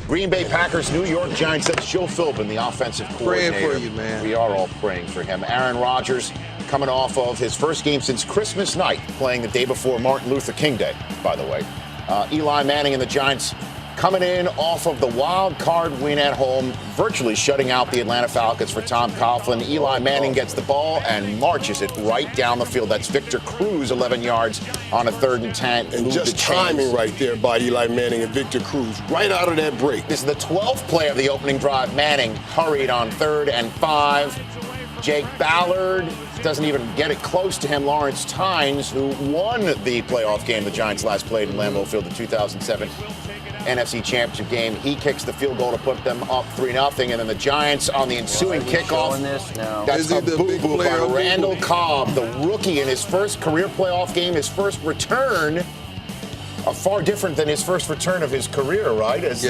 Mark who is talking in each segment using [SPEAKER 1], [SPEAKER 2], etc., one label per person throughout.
[SPEAKER 1] Green Bay Packers, New York Giants. That's Joe Philbin, the offensive coordinator.
[SPEAKER 2] Praying for you, man.
[SPEAKER 1] We are all praying for him. Aaron Rodgers coming off of his first game since Christmas night, playing the day before Martin Luther King Day, by the way. Eli Manning and the Giants coming in off of the wild card win at home, virtually shutting out the Atlanta Falcons for Tom Coughlin. Eli Manning gets the ball and marches it right down the field. That's Victor Cruz, 11 yards on a 3rd and 10.
[SPEAKER 3] And just timing right there by Eli Manning and Victor Cruz, right out of that break.
[SPEAKER 1] This is the 12th play of the opening drive. Manning hurried on 3rd and 5. Jake Ballard doesn't even get it close to him. Lawrence Tynes, who won the playoff game the Giants last played in Lambeau Field, the 2007 NFC Championship game. He kicks the field goal to put them up 3-0, and then the Giants on the ensuing kickoff. That's a boo-boo by Randall Cobb, the rookie in his first career playoff game, his first return. Far different than his first return of his career, right? As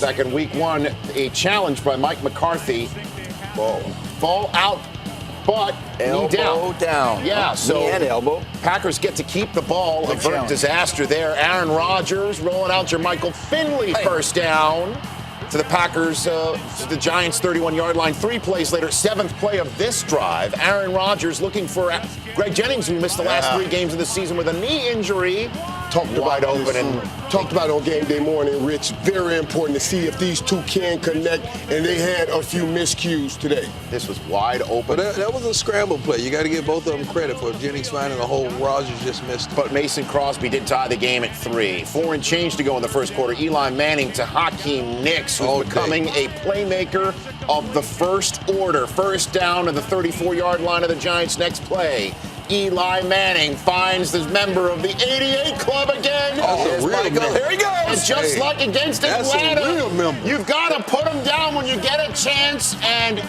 [SPEAKER 1] back in week 1, a challenge by Mike McCarthy. Ball out, but
[SPEAKER 4] elbow down.
[SPEAKER 1] Yeah, so
[SPEAKER 4] knee and elbow.
[SPEAKER 1] Packers get to keep the ball. Avert disaster there. Aaron Rodgers rolling out Jermichael Finley first down to the Packers, the Giants' 31-yard line. 3 plays later, 7th play of this drive. Aaron Rodgers looking for Greg Jennings, who missed the last 3 games of the season with a knee injury.
[SPEAKER 3] Talked about on game day morning, Rich. Very important to see if these two can connect, and they had a few miscues today.
[SPEAKER 1] This was wide open.
[SPEAKER 2] But that was a scramble play. You got to give both of them credit for Jennings finding a hole. Rodgers just missed.
[SPEAKER 1] But Mason Crosby did tie the game at 3. 4 and change to go in the first quarter. Eli Manning to Hakeem Nicks, who's becoming a playmaker of the first order. First down to the 34-yard line of the Giants' next play. Eli Manning finds the member of the 88 club again. There he goes. And just like against Atlanta, you've got to put him down when you get a chance. And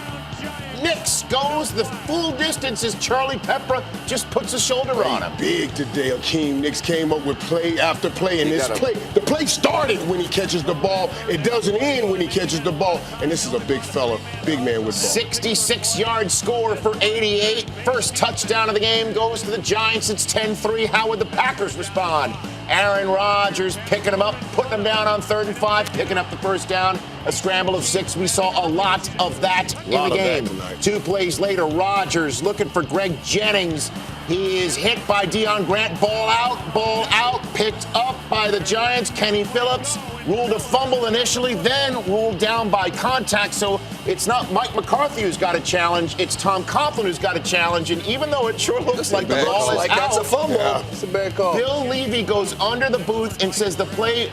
[SPEAKER 1] Nicks goes the full distance as Charlie Pepper just puts a shoulder on him.
[SPEAKER 3] Big today. Hakeem Nicks came up with play after play. And the play started when he catches the ball. It doesn't end when he catches the ball. And this is a big fella, big man with ball.
[SPEAKER 1] 66-yard score for 88. First touchdown of the game goes to the Giants. It's 10-3. How would the Packers respond? Aaron Rodgers picking him up, putting him down on 3rd and 5, picking up the first down. A scramble of 6. We saw a lot of that in the game. 2 plays later, Rodgers looking for Greg Jennings. He is hit by Deion Grant. Ball out, picked up by the Giants. Kenny Phillips ruled a fumble initially, then ruled down by contact. So it's not Mike McCarthy who's got a challenge. It's Tom Coughlin who's got a challenge. And even though it sure looks like the ball is out,
[SPEAKER 4] that's a fumble.
[SPEAKER 2] It's a bad call.
[SPEAKER 1] Bill Levy goes under the booth and says the play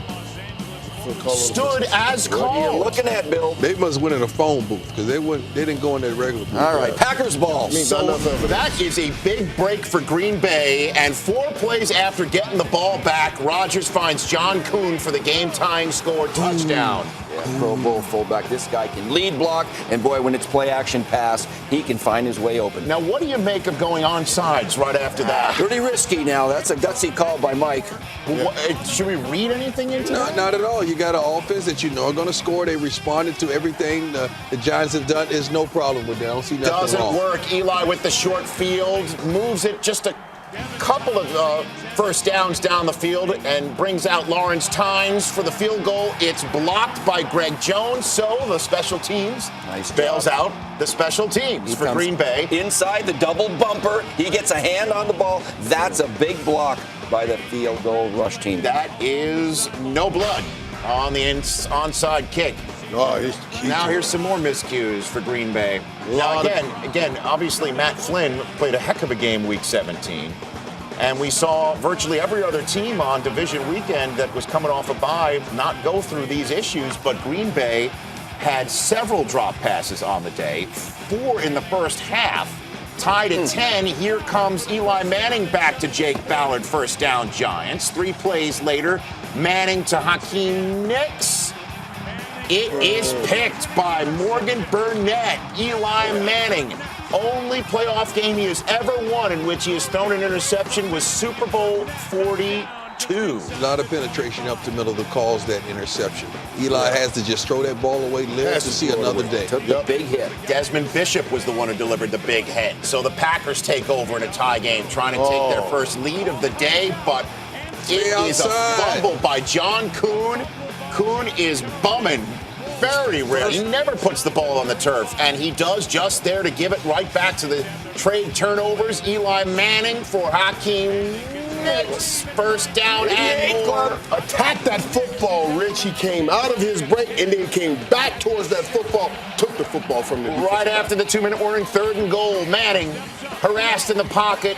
[SPEAKER 1] stood as called.
[SPEAKER 4] What are you looking at, Bill?
[SPEAKER 2] They must win in a phone booth because they didn't go in that regular booth.
[SPEAKER 4] All right, Packers ball.
[SPEAKER 1] So that is a big break for Green Bay, and 4 plays after getting the ball back, Rodgers finds John Kuhn for the game-tying score touchdown.
[SPEAKER 4] Yeah, Pro Bowl fullback. This guy can lead block, and boy, when it's play-action pass, he can find his way open.
[SPEAKER 1] Now, what do you make of going on sides right after that?
[SPEAKER 4] Pretty risky now. That's a gutsy call by Mike.
[SPEAKER 1] Should we read anything into that?
[SPEAKER 2] Not at all. You got an offense that you know are going to score. They responded to everything the Giants have done. There's no problem with that. I don't see nothing
[SPEAKER 1] Doesn't
[SPEAKER 2] wrong.
[SPEAKER 1] work. Eli with the short field, moves it just a couple of first downs down the field and brings out Lawrence Tynes for the field goal. It's blocked by Greg Jones, so the special teams bails out the special teams for Green Bay.
[SPEAKER 4] Inside the double bumper, he gets a hand on the ball. That's a big block by the field goal rush team.
[SPEAKER 1] That is no blood on the onside kick. Now here's some more miscues for Green Bay. Now again, obviously Matt Flynn played a heck of a game week 17. And we saw virtually every other team on division weekend that was coming off a bye not go through these issues, but Green Bay had several drop passes on the day, 4 in the first half. Tied at 10, here comes Eli Manning back to Jake Ballard, first down Giants. 3 plays later, Manning to Hakeem Nicks. It is picked by Morgan Burnett. Eli Manning, only playoff game he has ever won in which he has thrown an interception was Super Bowl 42.
[SPEAKER 2] A lot of penetration up the middle that caused that interception. Eli has to just throw that ball away, live to see another day.
[SPEAKER 4] Took the big hit.
[SPEAKER 1] Desmond Bishop was the one who delivered the big hit. So the Packers take over in a tie game, trying to take their first lead of the day, but it is a fumble by John Kuhn. Coon is bumming. Very rare. He never puts the ball on the turf, and he does just there to give it right back to the trade turnovers. Eli Manning for Hakeem Nicks. First down and more.
[SPEAKER 3] Attacked that football, Rich. He came out of his break and then came back towards that football, took the football from the defense.
[SPEAKER 1] Right after the 2-minute warning, 3rd and goal. Manning harassed in the pocket.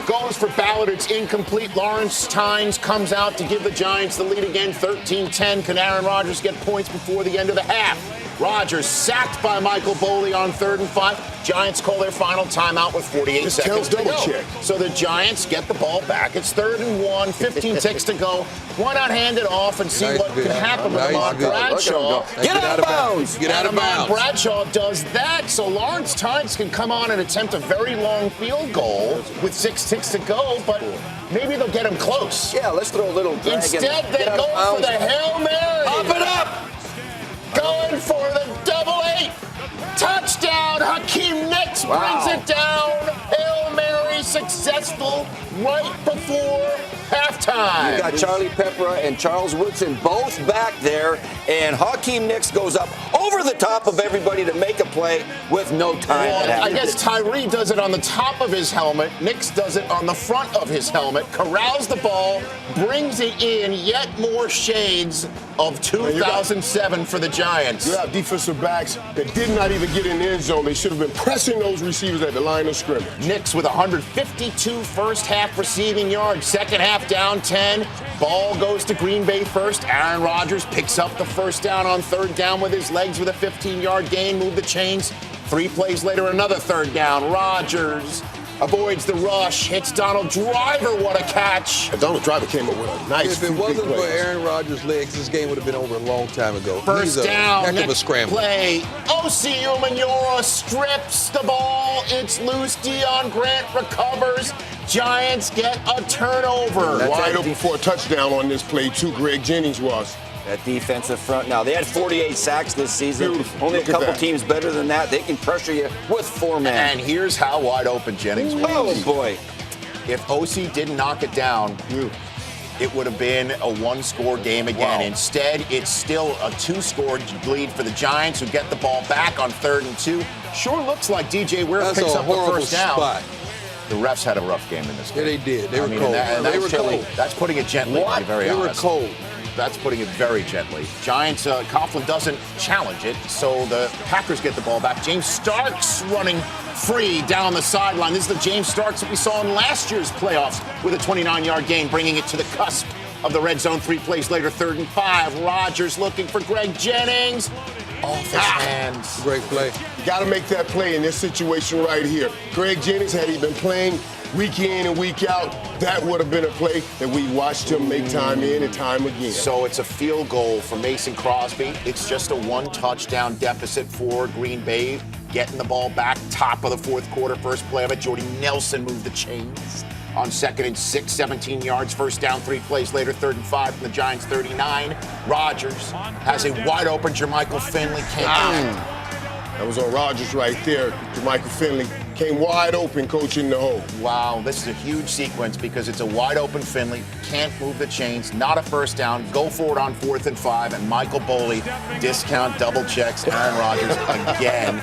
[SPEAKER 1] Goes for Ballard. It's incomplete. Lawrence Tynes comes out to give the Giants the lead again. 13-10. Can Aaron Rodgers get points before the end of the half? Rodgers sacked by Michael Boley on 3rd and 5. Giants call their final timeout with 48 seconds to go.
[SPEAKER 3] Check.
[SPEAKER 1] So the Giants get the ball back. It's 3rd and 1. 15 ticks to go. Why not hand it off and see what can happen with Ahmad Bradshaw?
[SPEAKER 4] Get out of bounds.
[SPEAKER 2] Get out of bounds.
[SPEAKER 1] Bradshaw does that, so Lawrence Tynes can come on and attempt a very long field goal with 6 ticks to go, but maybe they'll get him close.
[SPEAKER 4] Yeah, let's throw a little drag.
[SPEAKER 1] Instead, they go for the Hail Mary.
[SPEAKER 4] Pop it up.
[SPEAKER 1] Going for the double 8. Touchdown. Hakeem Nicks brings it down. Hail Mary successful right before halftime.
[SPEAKER 4] You got Charlie Peppera and Charles Woodson both back there, and Hakeem Nicks goes up over the top of everybody to make a play with no time.
[SPEAKER 1] Well, I guess Tyree does it on the top of his helmet. Nicks does it on the front of his helmet. Corrals the ball, brings it in. Yet more shades of 2007 for the Giants.
[SPEAKER 3] You have defensive backs that did not even get in the end zone. They should have been pressing those receivers at the line of scrimmage.
[SPEAKER 1] Nicks with 152 first half receiving yards. Second half down 10. Ball goes to Green Bay first. Aaron Rodgers picks up the first down on 3rd down with his legs with a 15-yard gain. Move the chains. 3 plays later, another 3rd down. Rodgers avoids the rush, hits Donald Driver. What a catch.
[SPEAKER 3] Donald Driver came up with a nice
[SPEAKER 2] If it wasn't for Aaron Rodgers' legs, this game would have been over a long time ago.
[SPEAKER 1] First
[SPEAKER 2] He's a
[SPEAKER 1] down,
[SPEAKER 2] heck of a
[SPEAKER 1] next
[SPEAKER 2] scrambler.
[SPEAKER 1] play. O.C. Umenyiora strips the ball. It's loose. Deion Grant recovers. Giants get a turnover.
[SPEAKER 3] Wide open for a touchdown on this play, too. Greg Jennings was.
[SPEAKER 4] That defensive front now. They had 48 sacks this season.
[SPEAKER 3] Beautiful.
[SPEAKER 4] Only
[SPEAKER 3] Look
[SPEAKER 4] a
[SPEAKER 3] at
[SPEAKER 4] couple
[SPEAKER 3] that.
[SPEAKER 4] teams better than that. They can pressure you with 4 men.
[SPEAKER 1] And here's how wide open Jennings was.
[SPEAKER 4] Oh, boy.
[SPEAKER 1] If O.C. didn't knock it down, it would have been a 1-score game again.
[SPEAKER 3] Wow.
[SPEAKER 1] Instead, it's still a 2-score lead for the Giants, who get the ball back on 3rd and 2. Sure looks like DJ Ware
[SPEAKER 2] That's
[SPEAKER 1] picks
[SPEAKER 2] a
[SPEAKER 1] up the
[SPEAKER 2] horrible
[SPEAKER 1] first down.
[SPEAKER 2] spot.
[SPEAKER 1] The refs had a rough game in this game.
[SPEAKER 2] Yeah, they did. They were cold.
[SPEAKER 1] And
[SPEAKER 2] They were
[SPEAKER 1] chilly.
[SPEAKER 2] cold.
[SPEAKER 1] That's putting it gently, to be very
[SPEAKER 2] They were
[SPEAKER 1] honest.
[SPEAKER 2] cold.
[SPEAKER 1] That's putting it very gently. Giants, Coughlin doesn't challenge it, so the Packers get the ball back. James Starks running free down the sideline. This is the James Starks that we saw in last year's playoffs with a 29-yard gain, bringing it to the cusp of the red zone. 3 plays later, 3rd and 5. Rodgers looking for Greg Jennings. Off his hands.
[SPEAKER 2] Great play.
[SPEAKER 3] You got to make that play in this situation right here. Greg Jennings, had he been playing week in and week out, that would have been a play that we watched him make time in and time again.
[SPEAKER 1] So it's a field goal for Mason Crosby. It's just a 1-touchdown deficit for Green Bay. Getting the ball back, top of the 4th quarter, first play of it. Jordy Nelson moved the chains on 2nd and 6, 17 yards, first down, 3 plays later, 3rd and 5 from the Giants 39. Rodgers has a wide open Jermichael Finley.
[SPEAKER 3] That was on Rodgers right there. Jermichael Finley came wide open, coach in the hole.
[SPEAKER 1] Wow, this is a huge sequence because it's a wide open Finley, can't move the chains, not a first down, go for it on 4th and 5, and Michael Boley discount double checks Aaron Rodgers again.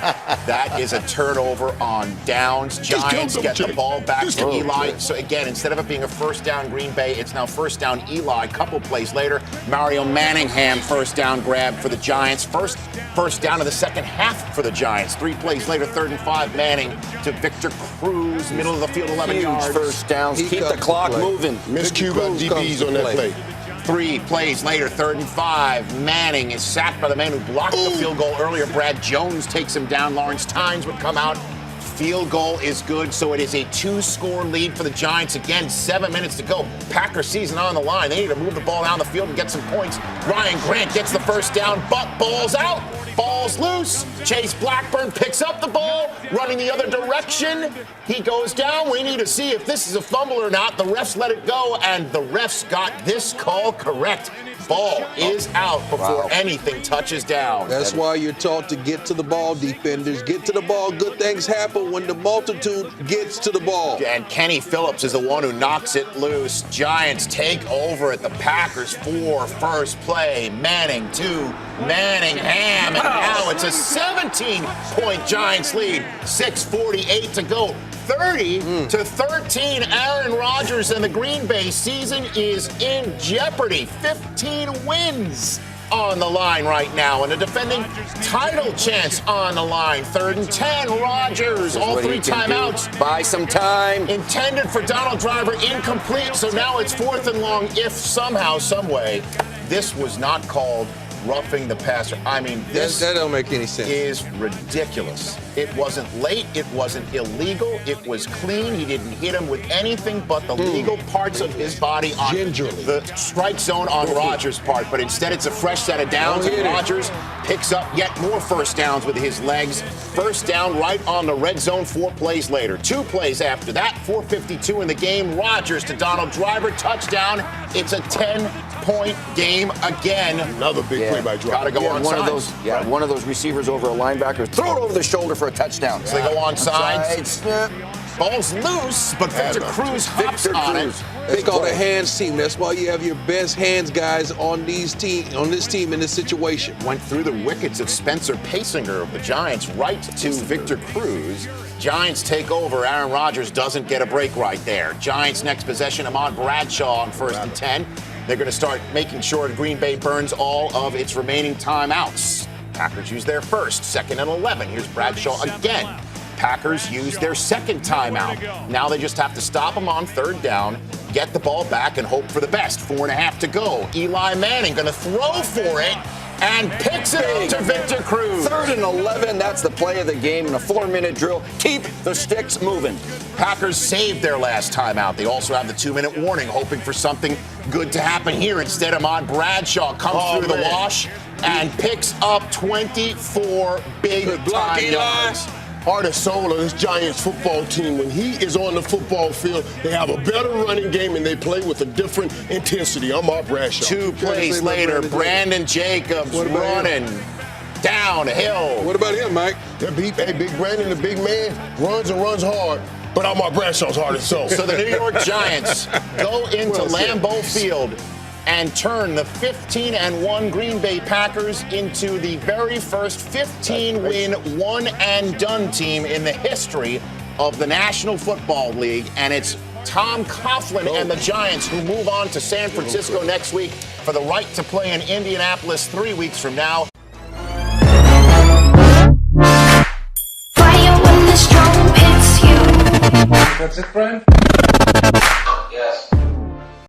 [SPEAKER 1] That is a turnover on downs. Giants get the ball back to Eli. So again, instead of it being a first down Green Bay, it's now first down Eli. Couple plays later, Mario Manningham first down grab for the Giants. First down of the second half for the Giants. 3 plays later, 3rd and 5, Manning to Victor Cruz, middle of the field, 11
[SPEAKER 4] Huge
[SPEAKER 1] yards.
[SPEAKER 4] first downs. Keep the clock moving.
[SPEAKER 3] Miscue by DBs on that play.
[SPEAKER 1] 3 plays later, 3rd and 5. Manning is sacked by the man who blocked the field goal earlier. Brad Jones takes him down. Lawrence Tynes would come out. Field goal is good, so it is a 2-score lead for the Giants. Again, 7 minutes to go. Packer season on the line. They need to move the ball down the field and get some points. Ryan Grant gets the first down, but ball's out. Ball's loose. Chase Blackburn picks up the ball, running the other direction. He goes down. We need to see if this is a fumble or not. The refs let it go, and the refs got this call correct. ball is out before anything touches down.
[SPEAKER 2] That's why you're taught to get to the ball, defenders. Get to the ball. Good things happen when the multitude gets to the ball.
[SPEAKER 1] And Kenny Phillips is the one who knocks it loose. Giants take over at the Packers 4 first play. Manning to Manningham, and now it's a 17-point Giants lead. 6:48 to go. 30-13. Aaron Rodgers and the Green Bay season is in jeopardy. 15 wins on the line right now, and a defending title chance on the line. 3rd and 10. Rodgers, all 3 timeouts.
[SPEAKER 4] Buy some time.
[SPEAKER 1] Intended for Donald Driver, incomplete. So now it's 4th and long. If somehow, some way, this was not called roughing the passer. I mean, this
[SPEAKER 2] that don't make any sense.
[SPEAKER 1] Is ridiculous. It wasn't late. It wasn't illegal. It was clean. He didn't hit him with anything but the legal parts of his body on the strike zone on Rodgers' part. But instead, it's a fresh set of downs, and Rodgers picks up yet more first downs with his legs. First down right on the red zone 4 plays later. 2 plays after that, 4:52 in the game. Rodgers to Donald Driver, touchdown. It's a 10-point game again.
[SPEAKER 3] Another big play by Driver.
[SPEAKER 1] Gotta go on sides.
[SPEAKER 4] One of those receivers over a linebacker, throw it over the shoulder for a touchdown.
[SPEAKER 1] So they go on sides. Ball's loose, but Victor Cruz hops on it.
[SPEAKER 2] It's called a hands team. That's why you have your best hands guys on this team in this situation.
[SPEAKER 1] Went through the wickets of Spencer Pasinger of the Giants right to Victor Cruz. Giants take over. Aaron Rodgers doesn't get a break right there. Giants next possession, Ahmad Bradshaw on 1st and 10. They're going to start making sure Green Bay burns all of its remaining timeouts. Packers use their first, 2nd and 11. Here's Bradshaw again. Packers use their second timeout. Now they just have to stop him on 3rd down, get the ball back, and hope for the best. 4.5 to go. Eli Manning going to throw for it and picks it up to Victor Cruz.
[SPEAKER 4] 3rd and 11. That's the play of the game in a 4-minute drill. Keep the sticks moving.
[SPEAKER 1] Packers saved their last timeout. They also have the 2-minute warning, hoping for something good to happen here. Instead, Ahmad Bradshaw comes through the wash and picks up 24 big-time yards.
[SPEAKER 3] Heart and soul of this Giants football team. When he is on the football field, they have a better running game and they play with a different intensity. I'm Ahmad Bradshaw.
[SPEAKER 1] 2 plays later, Brandon Jacobs running downhill.
[SPEAKER 2] What about him, Mike?
[SPEAKER 3] Big Brandon, the big man, runs and runs hard. But Ahmad Bradshaw's heart and soul.
[SPEAKER 1] So the New York Giants go into Lambeau Field and turn the 15-1 Green Bay Packers into the very first 15-win one-and-done team in the history of the National Football League. And it's Tom Coughlin and the Giants who move on to San Francisco next week for the right to play in Indianapolis 3 weeks from now.
[SPEAKER 5] Fire when the storm hits you.
[SPEAKER 6] That's it, Brian?